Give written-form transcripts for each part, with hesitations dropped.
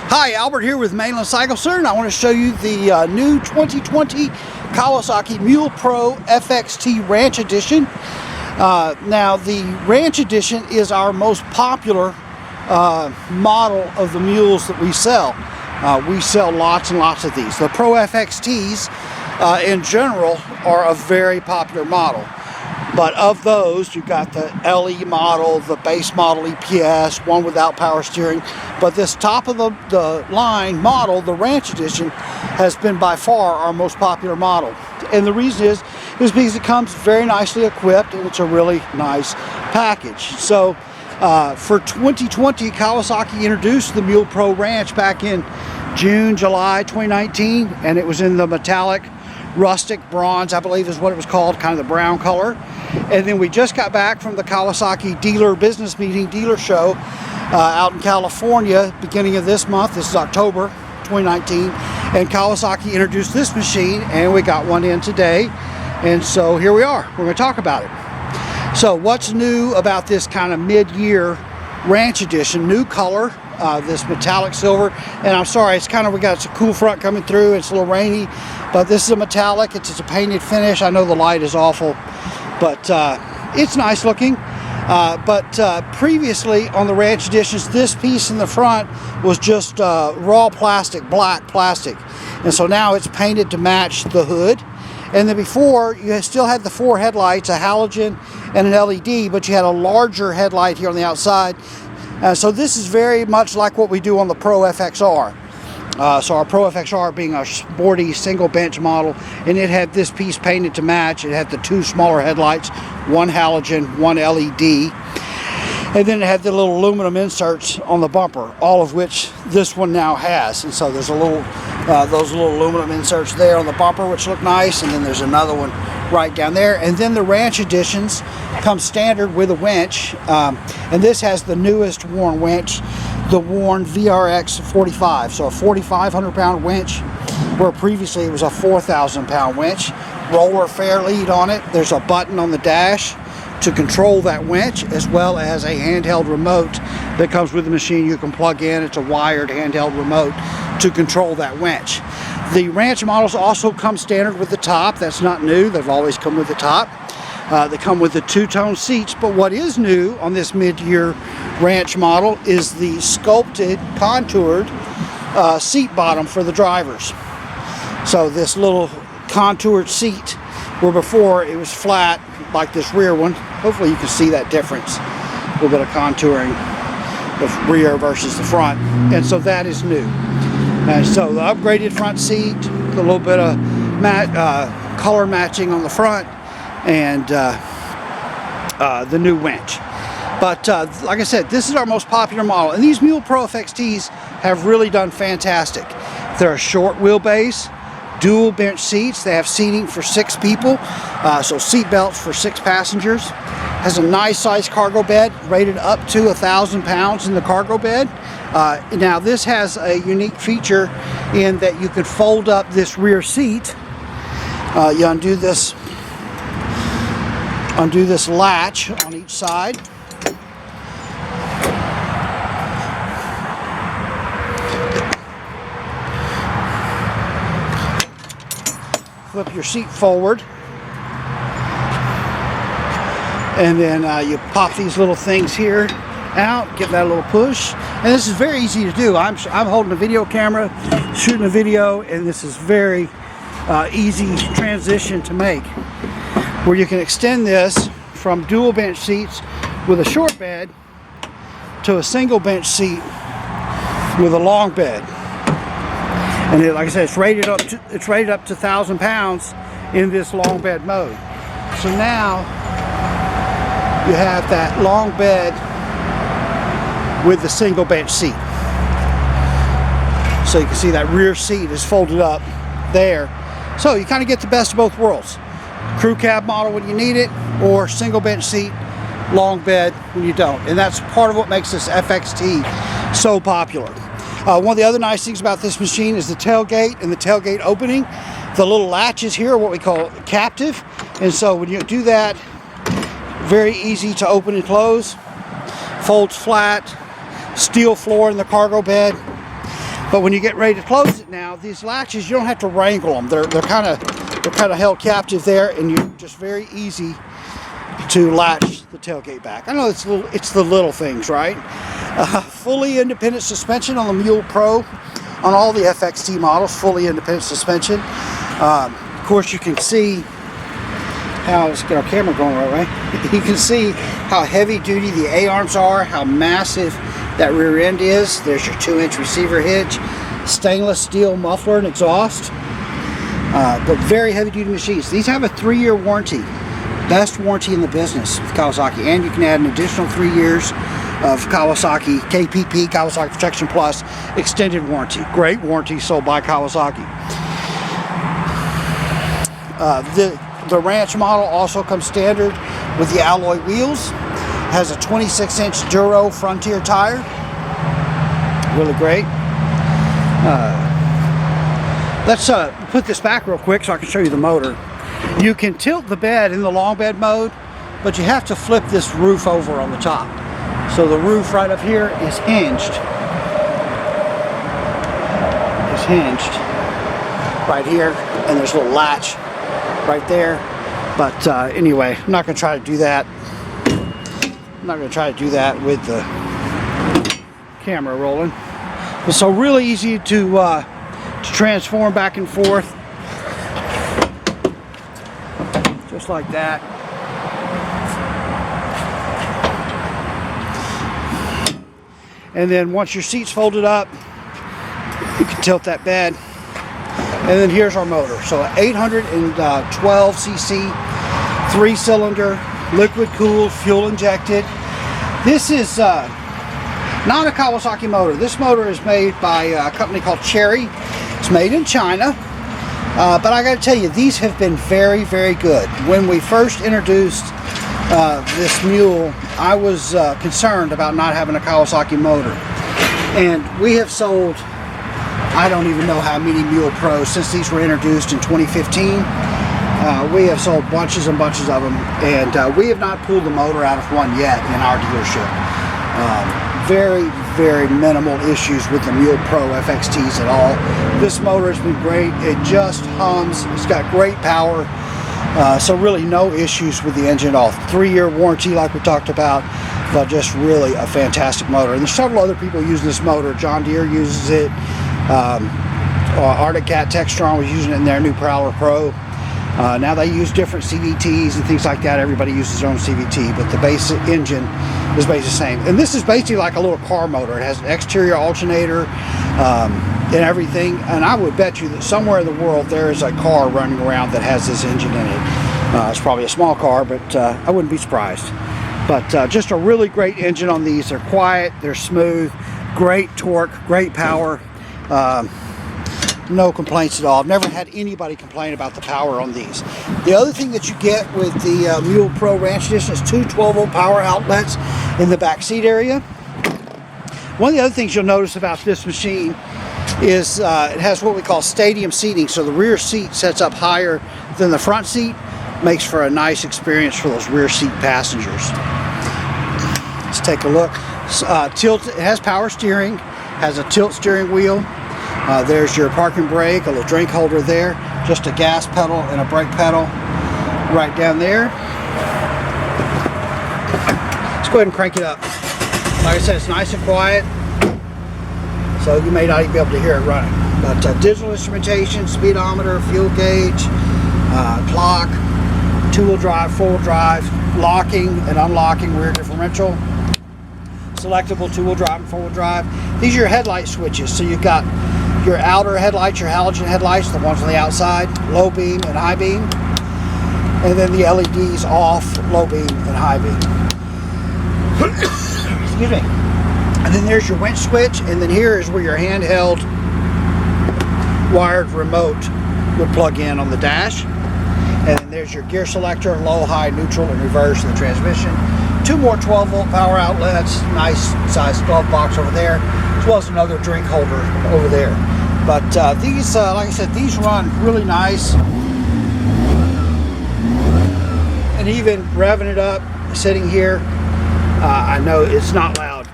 Hi, Albert here with Mainland Cycle Center, and I want to show you the new 2020 Kawasaki Mule Pro FXT Ranch Edition. Now, the Ranch Edition is our most popular model of the mules that we sell. We sell lots and lots of these. The Pro FXTs in general are a very popular model. But of those, you've got the LE model, the base model EPS, one without power steering. But this top of the line model, the Ranch Edition, has been by far our most popular model. And the reason is because it comes very nicely equipped and it's a really nice package. So for 2020, Kawasaki introduced the Mule Pro Ranch back in June, July 2019, and it was in the metallic rustic bronze, I believe is what it was called, kind of the brown color. And then we just got back from the Kawasaki dealer business meeting, dealer show out in California, beginning of this month. This is October 2019, and Kawasaki introduced this machine, and we got one in today. And so here we are. We're going to talk about it. So what's new about this kind of mid-year Ranch Edition? New color, this metallic silver. And I'm sorry, it's kind of, we got some cool front coming through. It's a little rainy, but this is a metallic. It's a painted finish. I know the light is awful, but it's nice looking. But previously on the Ranch Editions, this piece in the front was just raw plastic, black plastic. And so now it's painted to match the hood. And then before, you still had the four headlights, a halogen and an LED, but you had a larger headlight here on the outside. So this is very much like what we do on the Pro FXR. So our Pro FXR being a sporty single bench model, and it had this piece painted to match. It had the two smaller headlights, one halogen, one LED. And then it had the little aluminum inserts on the bumper, all of which this one now has. And so there's a little, those little aluminum inserts there on the bumper, which look nice. And then there's another one right down there. And then the Ranch Editions come standard with a winch. And this has the newest Warn winch, the Warn VRX 45. So a 4,500 pound winch, where previously it was a 4,000 pound winch. Roller fair lead on it. There's a button on the dash to control that winch, as well as a handheld remote that comes with the machine you can plug in. It's a wired handheld remote to control that winch. The Ranch models also come standard with the top. That's not new. They've always come with the top. They come with the two-tone seats, but what is new on this mid-year Ranch model is the sculpted, contoured seat bottom for the drivers. So this little contoured seat, where before it was flat like this rear one. Hopefully you can see that difference. A little bit of contouring, the rear versus the front. And so that is new. And so the upgraded front seat, a little bit of color matching on the front, and the new winch. But like I said, this is our most popular model. And these Mule Pro FXTs have really done fantastic. They're a short wheelbase, dual bench seats. They have seating for 6 people, so seat belts for 6 passengers. Has a nice size cargo bed, rated up to 1,000 pounds in the cargo bed. Now this has a unique feature in that you could fold up this rear seat. You undo this latch on each side. Flip your seat forward, and then you pop these little things here out, give that a little push, and this is very easy to do. I'm holding a video camera, shooting a video, and this is very easy transition to make, where you can extend this from dual bench seats with a short bed to a single bench seat with a long bed. And like I said, it's rated up to 1,000 pounds in this long bed mode. So now you have that long bed with the single bench seat. So you can see that rear seat is folded up there. So you kind of get the best of both worlds. Crew cab model when you need it, or single bench seat, long bed when you don't. And that's part of what makes this FXT so popular. One of the other nice things about this machine is the tailgate and the tailgate opening. The little latches here are what we call captive. And so when you do that, very easy to open and close. Folds flat, steel floor in the cargo bed. But when you get ready to close it now, these latches, you don't have to wrangle them. They're kind of held captive there, and you're just very easy to latch the tailgate back. I know it's the little things, right? Fully independent suspension on the Mule Pro, on all the FXT models, fully independent suspension. Of course, you can see how, let's get our camera going right away. You can see how heavy duty the A-arms are, how massive that rear end is. There's your 2-inch receiver hitch, stainless steel muffler and exhaust, but very heavy duty machines. These have a 3-year warranty, best warranty in the business with Kawasaki, and you can add an additional 3 years of Kawasaki KPP, Kawasaki Protection Plus extended warranty. Great warranty sold by Kawasaki. The Ranch model also comes standard with the alloy wheels. Has a 26-inch Duro Frontier tire. Really great. Let's put this back real quick so I can show you the motor. You can tilt the bed in the long bed mode, but you have to flip this roof over on the top. So the roof right up here is hinged. It's hinged right here, and there's a little latch right there. But anyway, I'm not going to try to do that. I'm not going to try to do that with the camera rolling. But so really easy to transform back and forth, just like that. And then once your seat's folded up, you can tilt that bed. And then here's our motor. So 812 cc, 3-cylinder, liquid cooled, fuel injected. This is not a Kawasaki motor. This motor is made by a company called Cherry. It's made in China. But I got to tell you, these have been very, very good. When we first introduced this Mule, I was concerned about not having a Kawasaki motor. And we have sold, I don't even know how many Mule Pros since these were introduced in 2015. We have sold bunches and bunches of them, and we have not pulled the motor out of one yet in our dealership. Very, very minimal issues with the Mule Pro FXTs at all. This motor has been great. It just hums. It's got great power. So really no issues with the engine at all. 3-year warranty like we talked about, but just really a fantastic motor. And there's several other people using this motor. John Deere uses it. Arctic Cat Textron was using it in their new Prowler Pro. Now they use different CVTs and things like that. Everybody uses their own CVT, but the basic engine is basically the same. And this is basically like a little car motor. It has an exterior alternator and everything. And I would bet you that somewhere in the world there is a car running around that has this engine in it. It's probably a small car, but I wouldn't be surprised. But just a really great engine on these. They're quiet, they're smooth, great torque, great power. No complaints at all. I've never had anybody complain about the power on these. The other thing that you get with the Mule Pro Ranch Edition is 2 12-volt power outlets in the back seat area. One of the other things you'll notice about this machine is it has what we call stadium seating. So the rear seat sets up higher than the front seat. Makes for a nice experience for those rear seat passengers. Let's take a look. Tilt. It has power steering. Has a tilt steering wheel. There's your parking brake, a little drink holder there, just a gas pedal and a brake pedal right down there. Let's go ahead and crank it up. Like I said, it's nice and quiet, so you may not even be able to hear it running. But digital instrumentation, speedometer, fuel gauge, clock, 2-wheel drive, 4-wheel drive, locking and unlocking rear differential, selectable 2-wheel drive and 4-wheel drive. These are your headlight switches, so you've got your outer headlights, your halogen headlights, the ones on the outside, low beam and high beam, and then the LEDs off, low beam and high beam. Excuse me. And then there's your winch switch, and then here is where your handheld wired remote would plug in on the dash. And then there's your gear selector, low, high, neutral, and reverse of the transmission. 2 more 12-volt power outlets, nice size glove box over there, as well as another drink holder over there. But these, like I said, these run really nice. And even revving it up, sitting here, I know it's not loud.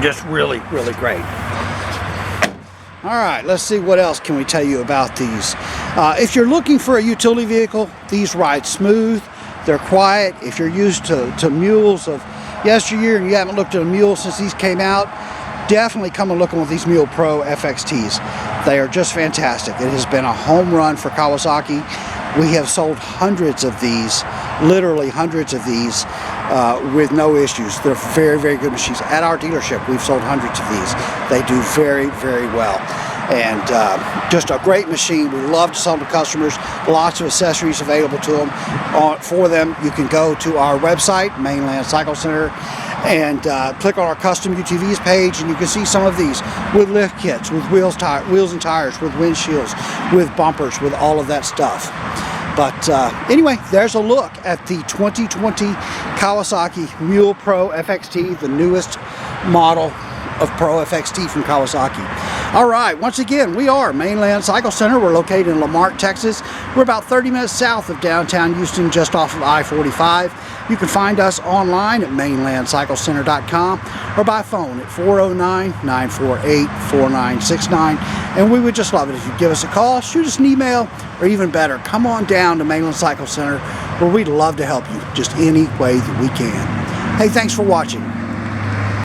Just really, really great. All right, let's see what else can we tell you about these. If you're looking for a utility vehicle, these ride smooth. They're quiet. If you're used to mules of yesteryear and you haven't looked at a mule since these came out, definitely come and look at these Mule Pro FXTs. They are just fantastic. It has been a home run for Kawasaki. We have sold hundreds of these, literally hundreds of these, with no issues. They're very, very good machines. At our dealership, we've sold hundreds of these. They do very, very well. And just a great machine. We love to sell to customers. Lots of accessories available to them. For them, you can go to our website, Mainland Cycle Center, and click on our custom UTVs page, and you can see some of these with lift kits, with wheels and tires, with windshields, with bumpers, with all of that stuff. But anyway, there's a look at the 2020 Kawasaki Mule Pro FXT, the newest model of Pro FXT from Kawasaki. All right, once again, we are Mainland Cycle Center. We're located in Marque, Texas. We're about 30 minutes south of downtown Houston, just off of I-45. You can find us online at mainlandcyclecenter.com or by phone at 409-948-4969. And we would just love it if you'd give us a call, shoot us an email, or even better, come on down to Mainland Cycle Center, where we'd love to help you just any way that we can. Hey, thanks for watching.